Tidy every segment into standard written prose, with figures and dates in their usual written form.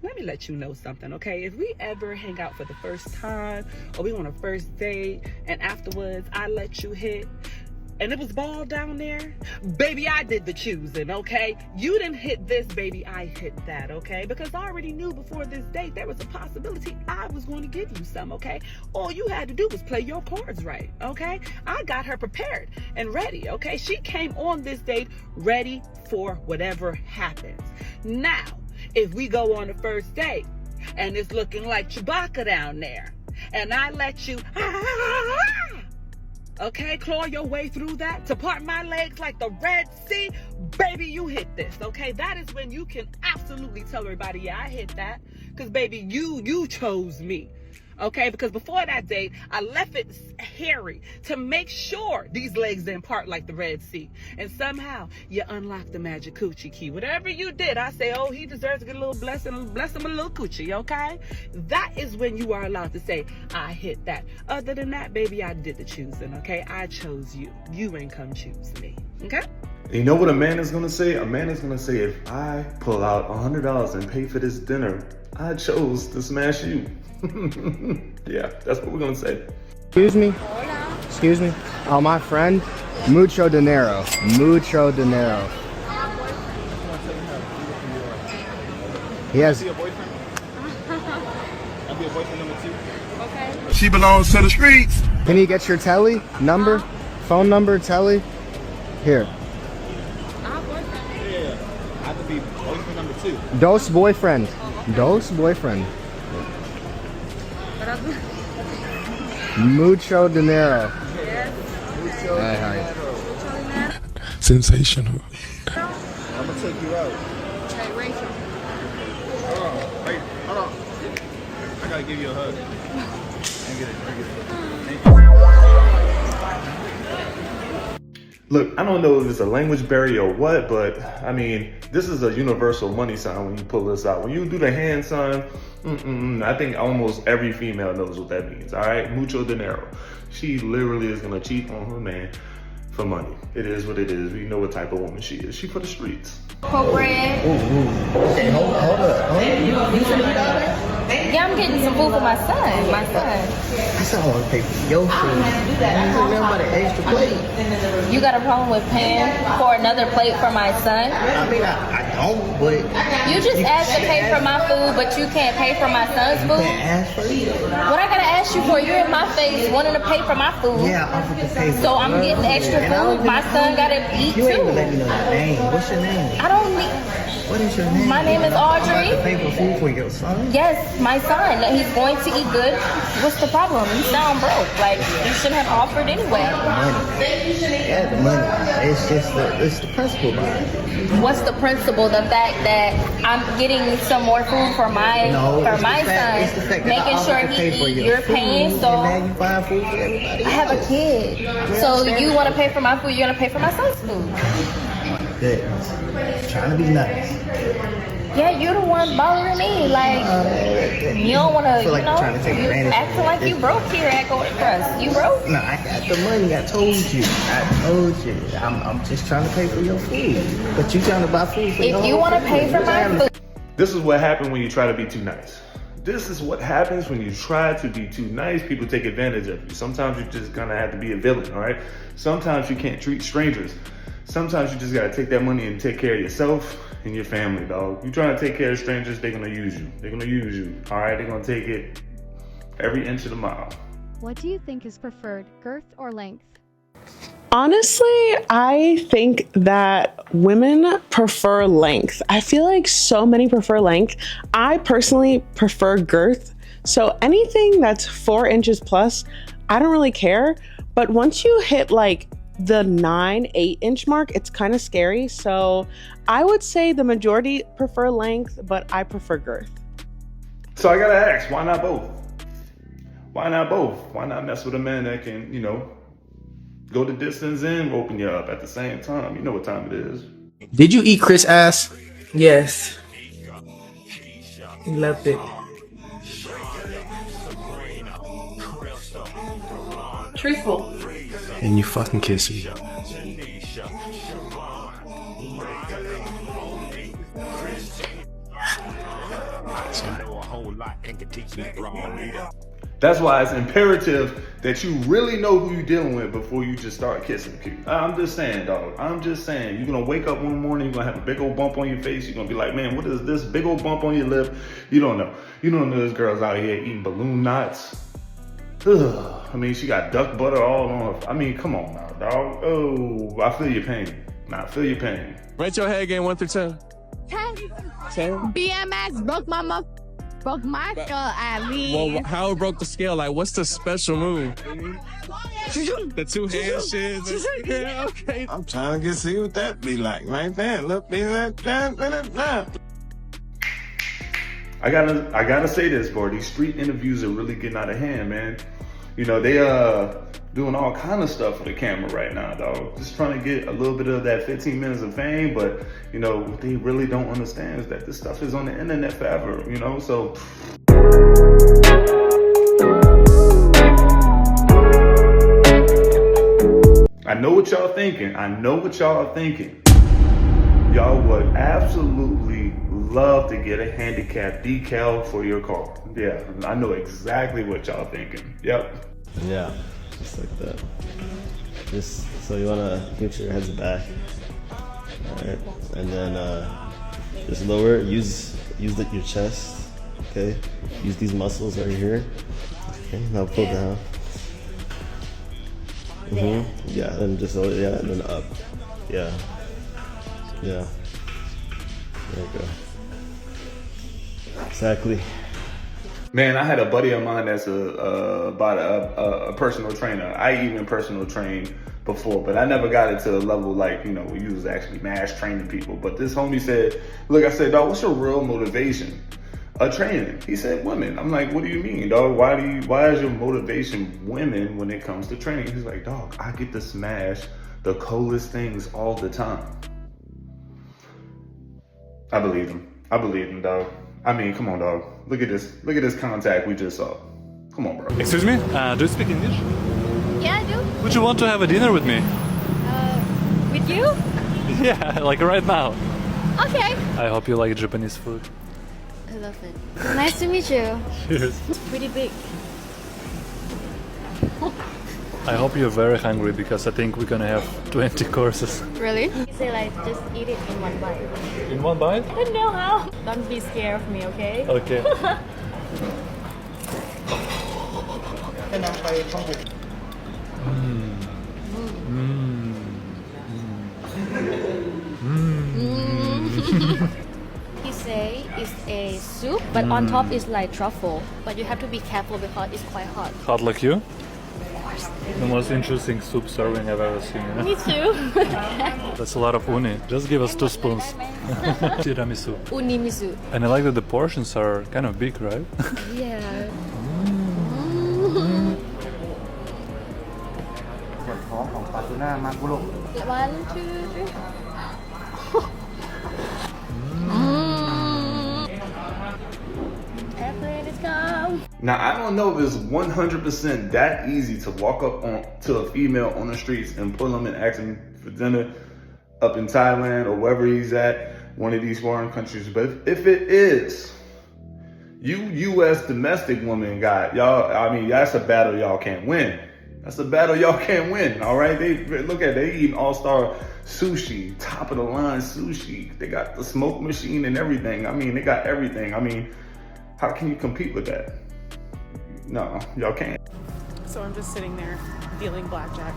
let me let you know something, okay? If we ever hang out for the first time, or we on a first date, and afterwards I let you hit, and it was ball down there, baby, I did the choosing, okay? You didn't hit this, baby, I hit that, okay? Because I already knew before this date there was a possibility I was going to give you some, okay? All you had to do was play your cards right, okay? I got her prepared and ready, okay? She came on this date ready for whatever happens. Now, if we go on the first date and it's looking like Chewbacca down there, and I let you okay, claw your way through that to part my legs like the Red Sea, baby, you hit this, okay? That is when you can absolutely tell everybody, yeah, I hit that, because baby, you chose me, okay? Because before that date, I left it hairy to make sure these legs didn't part like the Red Sea, and somehow you unlocked the magic coochie key. Whatever you did, I say, oh, he deserves to get a little blessing, bless him with a little coochie, okay? That is when you are allowed to say, I hit that. Other than that, baby, I did the choosing, okay? I chose you. You ain't come choose me, okay? You know what a man is gonna say? A man is gonna say, if I pull out $100 and pay for this dinner, I chose to smash you. Yeah, that's what we're gonna say. Excuse me? Excuse me? Oh, my friend, mucho dinero. Mucho dinero. He has... I'll be a boyfriend number 2. Okay. She belongs to the streets. Can you get your telly number? Phone number, telly? Here. Yeah. I have to be boyfriend number 2. Dos boyfriend. Dos boyfriend. Mucho dinero. Yes. Hi. Sensational. I'm gonna take you out. Hey, Rachel. Hold on. Wait, hold on. I gotta give you a hug. I get it. Thank you. Look, I don't know if it's a language barrier or what, but I mean, this is a universal money sign when you pull this out. When you do the hand sign, I think almost every female knows what that means, all right? Mucho dinero. She literally is gonna cheat on her man for money. It is what it is. We know what type of woman she is. She for the streets. Cold bread. Hey, hold up. Yeah, I'm getting some food for my son. I said I want to pay for your food. Remember the extra plate? You got a problem with paying for another plate for my son? I mean, I don't, but... You just asked to pay for my food, but you can't pay for my son's You food? can't ask for it. What I gotta ask you for? You're in my face wanting to pay for my food. Yeah, I offered to pay for So I'm getting extra food. My son gotta eat You ain't even too. let me know your name. What's your name? I don't need... What is your name? My name is You Audrey. have to pay for food for your son? Yes, my son. He's going to eat good. What's the problem? You sound broke. Like, you shouldn't have offered anyway. Yeah, the money. It's just the principle behind it. What's the principle? The fact that I'm getting some more food for my son, making sure he eats. You're paying, so and now you buying food for everybody. I have a kid. So you want to pay for my food? You're gonna pay for my son's food. Goodness. Trying to be nice. Yeah, you're the one bothering me. Like, you don't want to, feel like you're trying to take you advantage of acting like you broke here at Gold Crust. You broke? No, I got the money. I told you. I'm just trying to pay for your food. But you trying to buy food for your If you want to pay for my food. This is what happens when you try to be too nice. This is what happens when you try to be too nice. People take advantage of you. Sometimes you just gonna have to be a villain, all right? Sometimes you can't treat strangers. Sometimes you just gotta take that money and take care of yourself and your family, dog. You trying to take care of strangers, they're gonna use you. They're gonna use you, all right? They're gonna take it every inch of the mile. What do you think is preferred, girth or length? Honestly, I think that women prefer length. I feel like so many prefer length. I personally prefer girth. So anything that's 4 inches plus, I don't really care. But once you hit like the 9-8 inch mark, it's kind of scary. So I would say the majority prefer length, but I prefer girth. So I gotta ask, why not both? Why not both? Why not mess with a man that can, go the distance and open you up at the same time? You know what time it is. Did you eat Chris' ass? Yes. He loved it. Truthful. And you fucking kiss me. lot, son. That's why it's imperative that you really know who you're dealing with before you just start kissing cute. I'm just saying, dog. I'm just saying. You're gonna wake up one morning, you're gonna have a big old bump on your face. You're gonna be like, man, what is this big old bump on your lip? You don't know. You don't know this girl's out here eating balloon knots. Ugh. I mean, she got duck butter all on her. I mean, come on now, dog. Oh, I feel your pain. I feel your pain. Rate your head game 1 through 10. 10. 10? BMX broke my skull at least. Well, how it broke the scale? Like, what's the special move? The two hand shit. Yeah, okay. I'm trying to see what that be like right there. Look, be like that. I gotta say this, bro. These street interviews are really getting out of hand, man. You know, they doing all kind of stuff for the camera right now, dog. Just trying to get a little bit of that 15 minutes of fame, but you know, what they really don't understand is that this stuff is on the internet forever, you know, so. I know what y'all thinking. I know what y'all are thinking. Y'all would absolutely love to get a handicap decal for your car. Yeah, I know exactly what y'all thinking. Yep. Yeah, just like that. Just so you wanna get your heads back. Alright. And then just lower it, use your chest. Okay. Use these muscles right here. Okay, now pull down. Yeah, and just and then up. Yeah. Yeah. There you go. Exactly. Man, I had a buddy of mine that's a personal trainer. I even personal trained before, but I never got it to the level like, you know, where you was actually mass training people. But this homie said, look, I said, dog, what's your real motivation of training? He said, women. I'm like, what do you mean, dog? Why is your motivation women when it comes to training? He's like, dog, I get to smash the coolest things all the time. I believe him, dog. I mean, come on, dog. Look at this contact we just saw. Come on, bro. Excuse me? Do you speak English? Yeah, I do. Would you want to have a dinner with me? With you? Yeah, like right now. Okay. I hope you like Japanese food. I love it. Nice to meet you. Cheers. It's pretty big. I hope you're very hungry because I think we're gonna have 20 courses. Really? You say like just eat it in one bite. In one bite? I don't know how. Don't be scared of me, okay? Okay. He say it's a soup, but on top is like truffle. But you have to be careful because it's quite hot. Hot like you? The most interesting soup serving I've ever seen. You know? Me too. That's a lot of uni. Just give us 2 spoons. Tiramisu. Unimisu. And I like that the portions are kind of big, right? Yeah. ส่วนท้องของปลาทูน่ามากุโร 1, 2, 3. Airplane is come. Now, I don't know if it's 100% that easy to walk up to a female on the streets and pull them and ask them for dinner up in Thailand or wherever he's at, one of these foreign countries. But if it is, you U.S. domestic women got, y'all, I mean, that's a battle y'all can't win. That's a battle y'all can't win, all right? They eating all-star sushi, top of the line sushi. They got the smoke machine and everything. I mean, they got everything. I mean, how can you compete with that? No, y'all can't. So I'm just sitting there dealing blackjack,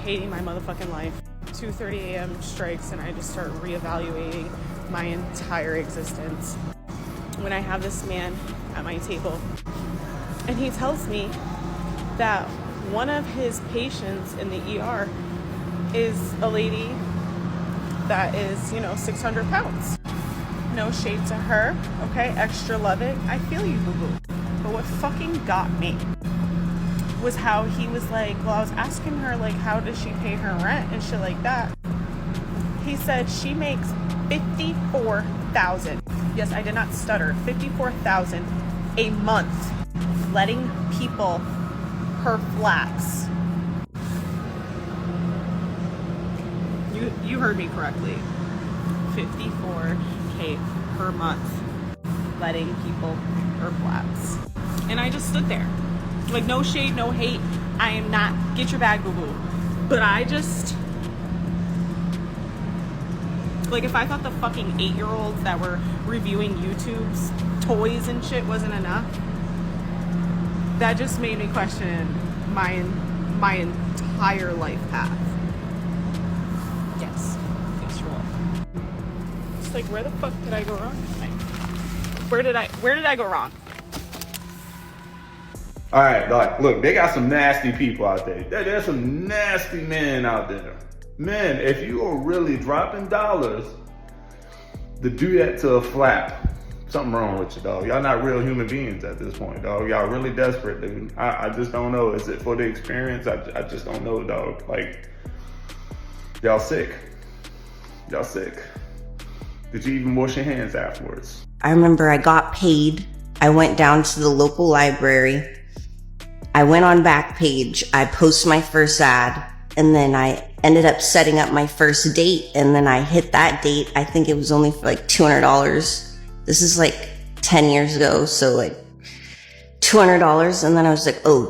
hating my motherfucking life. 2:30 a.m. strikes and I just start reevaluating my entire existence. When I have this man at my table and he tells me that one of his patients in the ER is a lady that is, 600 pounds. No shade to her, okay? Extra loving. I feel you, boo-boo. But what fucking got me was how he was like, well, I was asking her, like, how does she pay her rent and shit like that. He said she makes $54,000. Yes, I did not stutter. $54,000 a month letting people her flats. You heard me correctly. $54K per month. letting people pick her flaps. And I just stood there. Like, no shade, no hate. I am not, get your bag, boo-boo. But I just, like, if I thought the fucking 8-year-olds that were reviewing YouTube's toys and shit wasn't enough, that just made me question my entire life path. Yes. Yes, roll. It's like, where the fuck did I go wrong tonight? Where did I go wrong? All right, like, look, they got some nasty people out there. There's some nasty men out there. Men, if you are really dropping dollars to do that to a flap, something wrong with you, dog. Y'all not real human beings at this point, dog. Y'all really desperate, dude. I just don't know. Is it for the experience? I just don't know, dog. Like, y'all sick. Y'all sick. Did you even wash your hands afterwards? I remember I got paid. I went down to the local library. I went on Backpage. I posted my first ad, and then I ended up setting up my first date, and then I hit that date. I think it was only for like $200. This is like 10 years ago, so like $200, and then I was like, oh,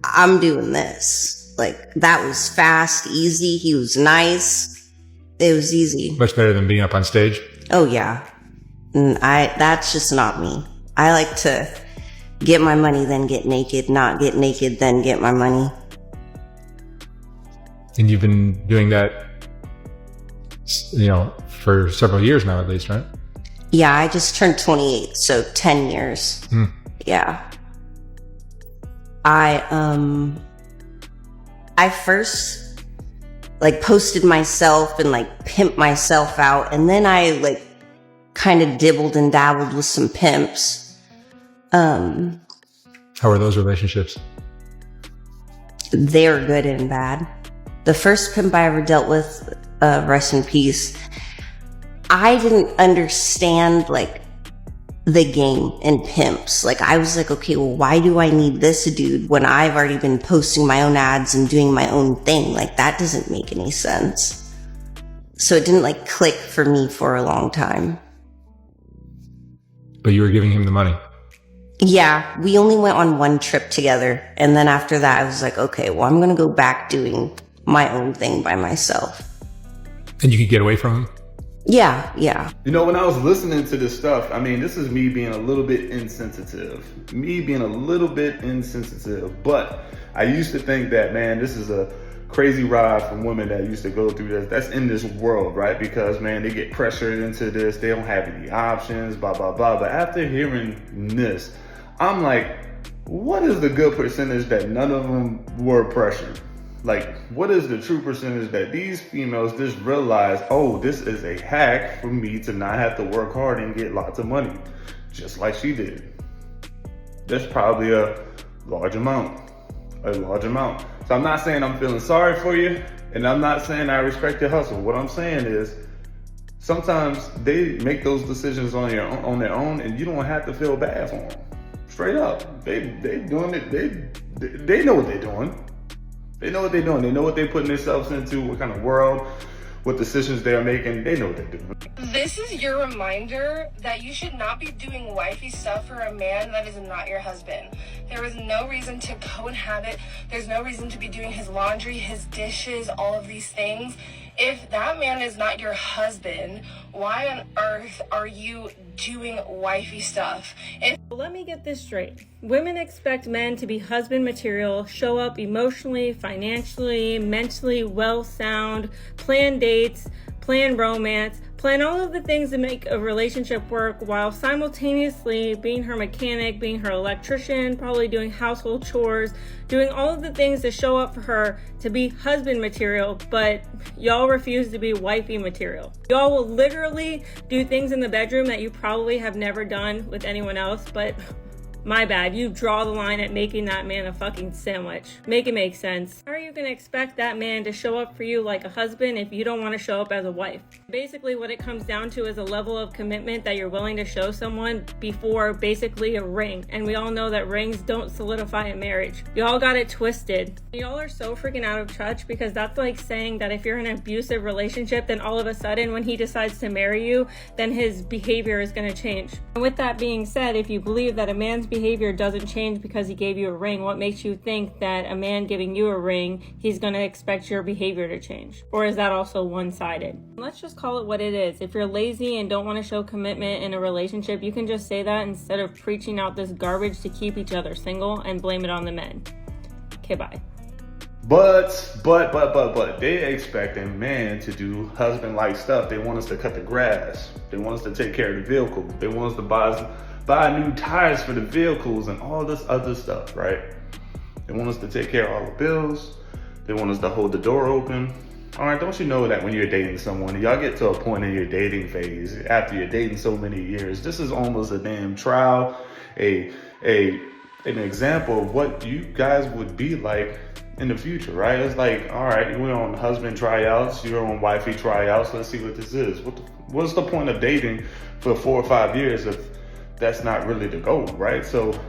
I'm doing this. Like, that was fast, easy. He was nice. It was easy. Much better than being up on stage? Oh yeah. And that's just not me. I like to get my money, then get naked, not get naked, then get my money. And you've been doing that, for several years now at least, right? Yeah, I just turned 28, so 10 years. Yeah. I first like posted myself and like pimped myself out, and then I like kind of dibbled and dabbled with some pimps. How are those relationships? They're good and bad. The first pimp I ever dealt with, rest in peace, I didn't understand like the game in pimps. Like, I was like, okay, well, why do I need this dude when I've already been posting my own ads and doing my own thing? Like, that doesn't make any sense. So it didn't like click for me for a long time. But you were giving him the money? Yeah, we only went on one trip together. And then after that, I was like, okay, well, I'm going to go back doing my own thing by myself. And you could get away from him? Yeah. You know, when I was listening to this stuff, I mean, this is me being a little bit insensitive. But I used to think that, man, this is a crazy ride from women that used to go through this. That's in this world, right? Because, man, they get pressured into this. They don't have any options, blah, blah, blah. But after hearing this, I'm like, what is the good percentage that none of them were pressured? Like, what is the true percentage that these females just realize, oh, this is a hack for me to not have to work hard and get lots of money, just like she did? That's probably a large amount. So I'm not saying I'm feeling sorry for you, and I'm not saying I respect your hustle. What I'm saying is, sometimes they make those decisions on their own, and you don't have to feel bad for them. Straight up, they doing it. They know what they're doing. They know what they're doing. They know what they're putting themselves into, what kind of world, what decisions they're making. They know what they're doing. This is your reminder that you should not be doing wifey stuff for a man that is not your husband. There is no reason to cohabit. There's no reason to be doing his laundry, his dishes, all of these things. If that man is not your husband, why on earth are you doing wifey stuff? Let me get this straight. Women expect men to be husband material, show up emotionally, financially, mentally well sound, plan dates, plan romance, plan all of the things that make a relationship work while simultaneously being her mechanic, being her electrician, probably doing household chores, doing all of the things to show up for her to be husband material, but y'all refuse to be wifey material. Y'all will literally do things in the bedroom that you probably have never done with anyone else, but My bad. You draw the line at making that man a fucking sandwich. Make it make sense. How are you gonna expect that man to show up for you like a husband if you don't want to show up as a wife? Basically, what it comes down to is a level of commitment that you're willing to show someone before basically a ring. And we all know that rings don't solidify a marriage. Y'all got it twisted. Y'all are so freaking out of touch because that's like saying that if you're in an abusive relationship, then all of a sudden when he decides to marry you, then his behavior is gonna change. And with that being said, if you believe that a man's behavior doesn't change because he gave you a ring, what makes you think that a man giving you a ring, he's gonna expect your behavior to change? Or is that also one-sided? Let's just call it what it is. If you're lazy and don't want to show commitment in a relationship, you can just say that instead of preaching out this garbage to keep each other single and blame it on the men. Okay, bye. But they expect a man to do husband-like stuff. They want us to cut the grass. They want us to take care of the vehicle. They want us to buy new tires for the vehicles and all this other stuff, right? They want us to take care of all the bills. They want us to hold the door open. All right, don't you know that when you're dating someone, y'all get to a point in your dating phase, after you're dating so many years, this is almost a damn trial, an example of what you guys would be like in the future, right? It's like, all right, we're on husband tryouts, you're on wifey tryouts, let's see what this is. What's the point of dating for 4 or 5 years if that's not really the goal, right? So,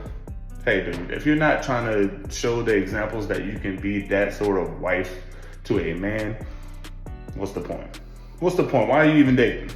hey dude, if you're not trying to show the examples that you can be that sort of wife to a man, what's the point? What's the point? Why are you even dating?